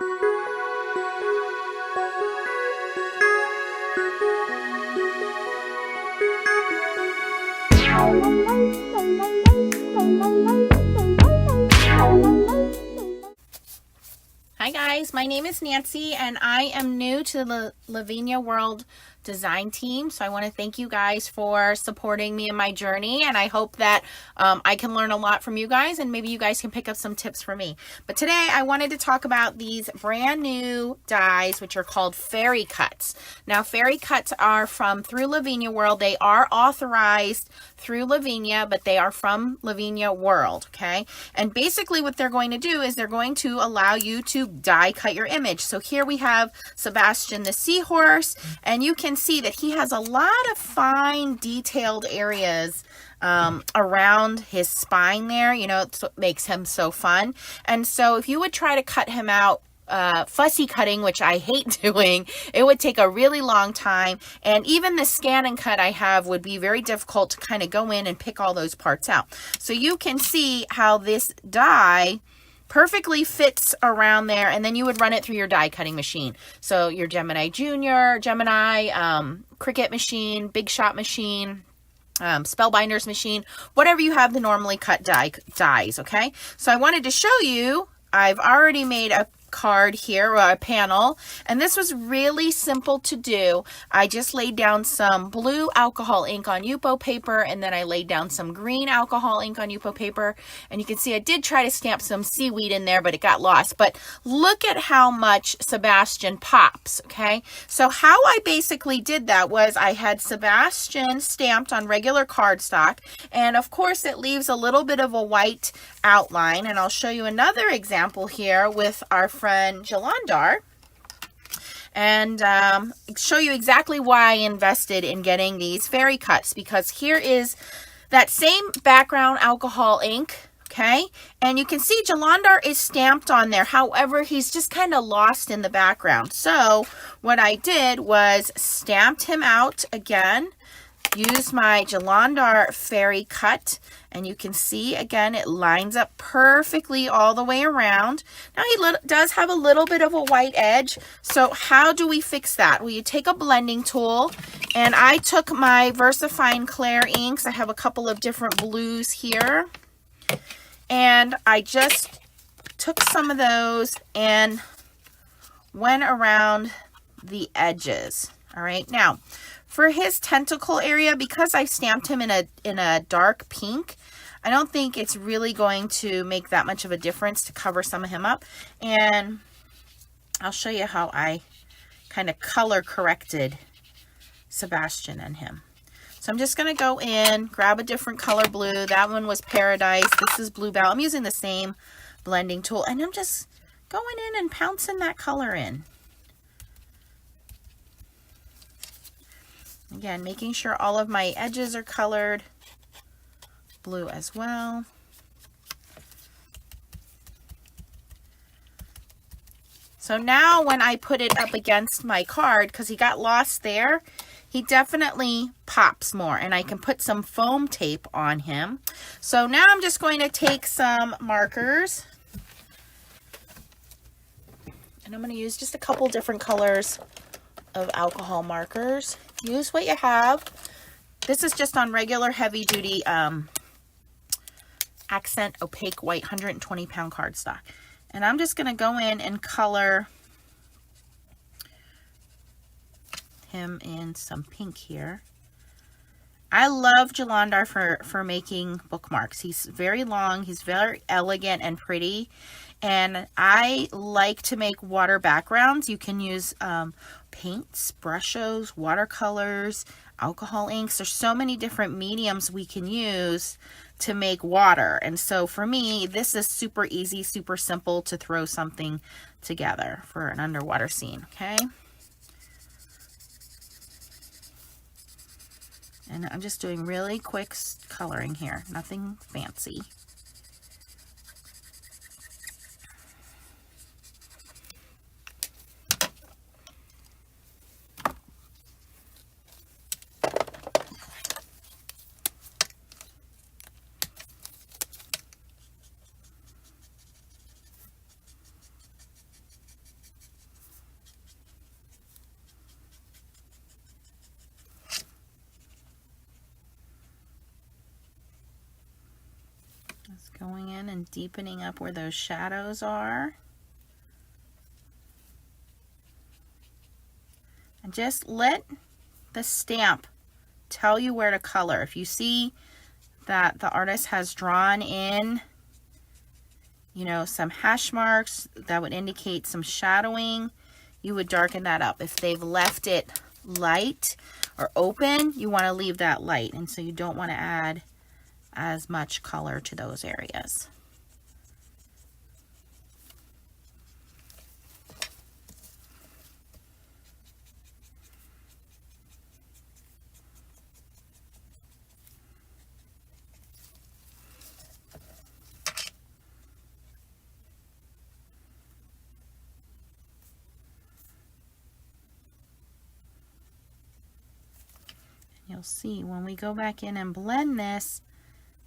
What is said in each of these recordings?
Hi guys, my name is Nancy and I am new to the Lavinia World design team, so I want to thank you guys for supporting me in my journey, and I hope that I can learn a lot from you guys, and maybe you guys can pick up some tips from me. But today I wanted to talk about these brand new dies, which are called fairy cuts. Now fairy cuts are from through Lavinia World. They are authorized through Lavinia, but they are from Lavinia World, okay? And basically what they're going to do is they're going to allow you to die cut your image. So here we have Sebastian the seahorse, and you can see that he has a lot of fine detailed areas around his spine there. You know, it's what makes him so fun. And so if you would try to cut him out fussy cutting, which I hate doing, it would take a really long time, and even the scan and cut I have would be very difficult to kind of go in and pick all those parts out. So you can see how this die perfectly fits around there, and then you would run it through your die cutting machine. So your Gemini Junior, Gemini, Cricut machine, Big Shot machine, Spellbinders machine, whatever you have to normally cut dies, okay? So I wanted to show you, I've already made a card here, or a panel, and this was really simple to do. I just laid down some blue alcohol ink on Yupo paper, and then I laid down some green alcohol ink on Yupo paper, and you can see I did try to stamp some seaweed in there, but it got lost. But look at how much Sebastian pops, okay? So how I basically did that was I had Sebastian stamped on regular cardstock, and of course it leaves a little bit of a white outline, and I'll show you another example here with our friend Jalandhar, and show you exactly why I invested in getting these fairy cuts, because here is that same background alcohol ink, okay, and you can see Jalandhar is stamped on there. However, he's just kind of lost in the background. So what I did was stamped him out again, used my Jalandhar fairy cut, and you can see again it lines up perfectly all the way around. Now he does have a little bit of a white edge, so how do we fix that? Well, you take a blending tool, and I took my VersaFine Clair inks. I have a couple of different blues here, and I just took some of those and went around the edges. All right, now for his tentacle area, because I stamped him in a dark pink, I don't think it's really going to make that much of a difference to cover some of him up. And I'll show you how I kind of color corrected Sebastian and him. So I'm just going to go in, grab a different color blue. That one was Paradise. This is Bluebell. I'm using the same blending tool, and I'm just going in and pouncing that color in. Again, making sure all of my edges are colored blue as well. So now when I put it up against my card, because he got lost there, he definitely pops more, and I can put some foam tape on him. So now I'm just going to take some markers, and I'm going to use just a couple different colors of alcohol markers. Use what you have. This is just on regular heavy duty accent opaque white 120 pound cardstock, and I'm just going to go in and color him in some pink here. I love Jalandhar for making bookmarks. He's very long, he's very elegant and pretty, and I like to make water backgrounds. You can use paints, brushes, watercolors, alcohol inks. There's so many different mediums we can use to make water, and so for me this is super easy, super simple to throw something together for an underwater scene. Okay, and I'm just doing really quick coloring here, nothing fancy. Just going in and deepening up where those shadows are. And just let the stamp tell you where to color. If you see that the artist has drawn in, you know, some hash marks that would indicate some shadowing, you would darken that up. If they've left it light or open, you want to leave that light, and so you don't want to add as much color to those areas. You'll see when we go back in and blend this,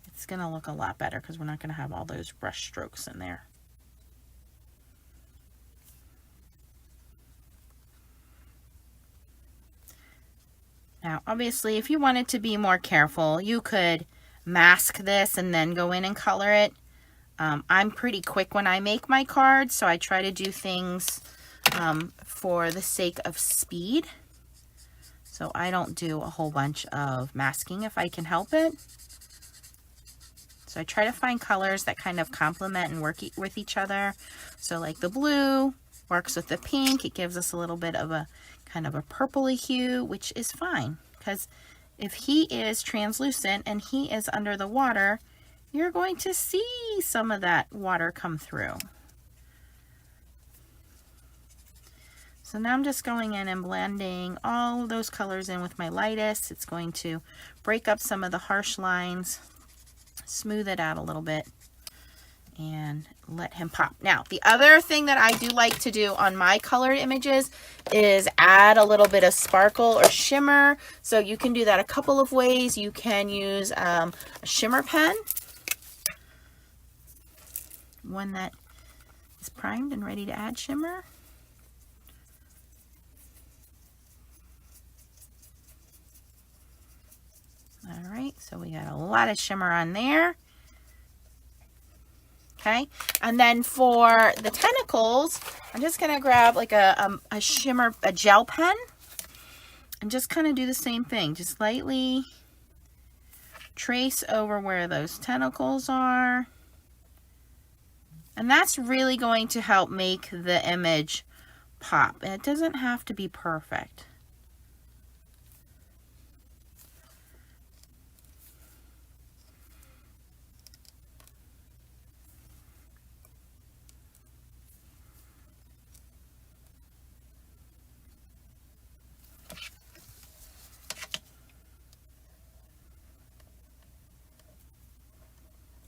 it's going to look a lot better because we're not going to have all those brush strokes in there. Now, obviously, if you wanted to be more careful, you could mask this and then go in and color it. I'm pretty quick when I make my cards, so I try to do things for the sake of speed. So I don't do a whole bunch of masking if I can help it. So I try to find colors that kind of complement and work with each other. So like the blue works with the pink. It gives us a little bit of a kind of a purpley hue, which is fine. Because if he is translucent and he is under the water, you're going to see some of that water come through. So now I'm just going in and blending all those colors in with my lightest. It's going to break up some of the harsh lines, smooth it out a little bit, and let him pop. Now, the other thing that I do like to do on my colored images is add a little bit of sparkle or shimmer. So you can do that a couple of ways. You can use a shimmer pen, one that is primed and ready to add shimmer. All right, so we got a lot of shimmer on there. Okay, and then for the tentacles, I'm just gonna grab like a shimmer, a gel pen, and just kind of do the same thing. Just lightly trace over where those tentacles are. And that's really going to help make the image pop. And it doesn't have to be perfect.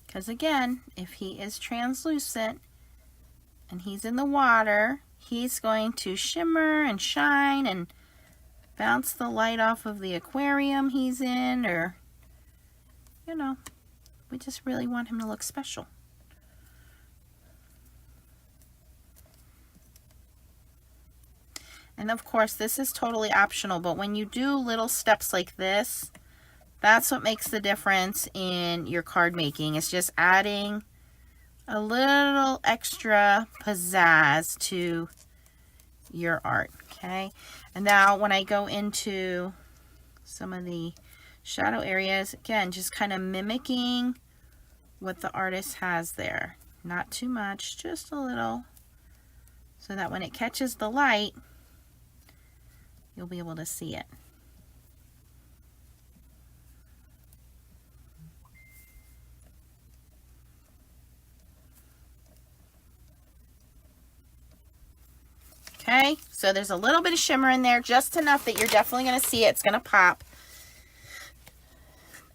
Because again, if he is translucent and he's in the water, he's going to shimmer and shine and bounce the light off of the aquarium he's in, or, you know, we just really want him to look special. And of course, this is totally optional, but when you do little steps like this, that's what makes the difference in your card making. It's just adding a little extra pizzazz to your art, okay? And now when I go into some of the shadow areas, again, just kind of mimicking what the artist has there. Not too much, just a little, so that when it catches the light, you'll be able to see it. Okay, so there's a little bit of shimmer in there, just enough that you're definitely going to see it. It's going to pop.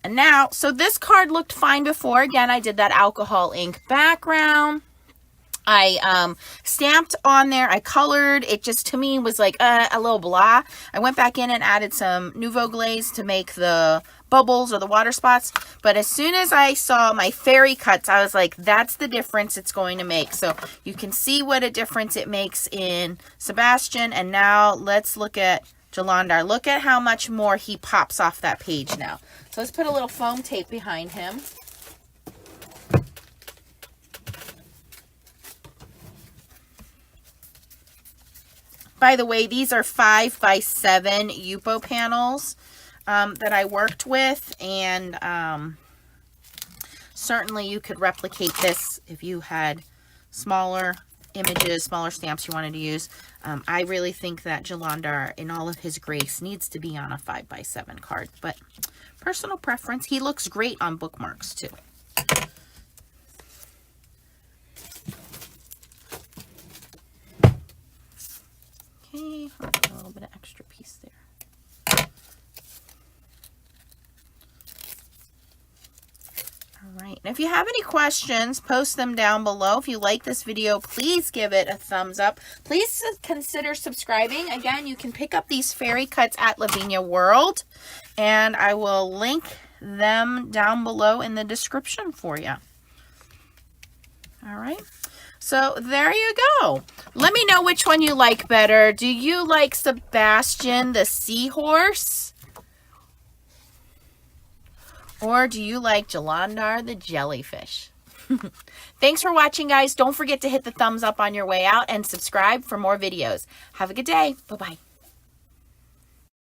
And now, so this card looked fine before. Again, I did that alcohol ink background. I stamped on there. I colored. It just, to me, was like a little blah. I went back in and added some Nouveau Glaze to make the bubbles or the water spots. But as soon as I saw my fairy cuts, I was like, that's the difference it's going to make. So you can see what a difference it makes in Sebastian. And now let's look at Jalandhar. Look at how much more he pops off that page now. So let's put a little foam tape behind him. By the way, these are 5x7 Yupo panels that I worked with, and certainly you could replicate this if you had smaller images, smaller stamps you wanted to use. I really think that Jalandhar, in all of his grace, needs to be on a 5x7 card, but personal preference. He looks great on bookmarks too. Okay, a little bit of extra piece there. All right, and if you have any questions, post them down below. If you like this video, please give it a thumbs up. Please consider subscribing. Again, you can pick up these fairy cuts at Lavinia World, and I will link them down below in the description for you. All right, so there you go. Let me know which one you like better. Do you like Sebastian the seahorse? Or do you like Jalandhar the jellyfish? Thanks for watching, guys. Don't forget to hit the thumbs up on your way out and subscribe for more videos. Have a good day. Bye-bye.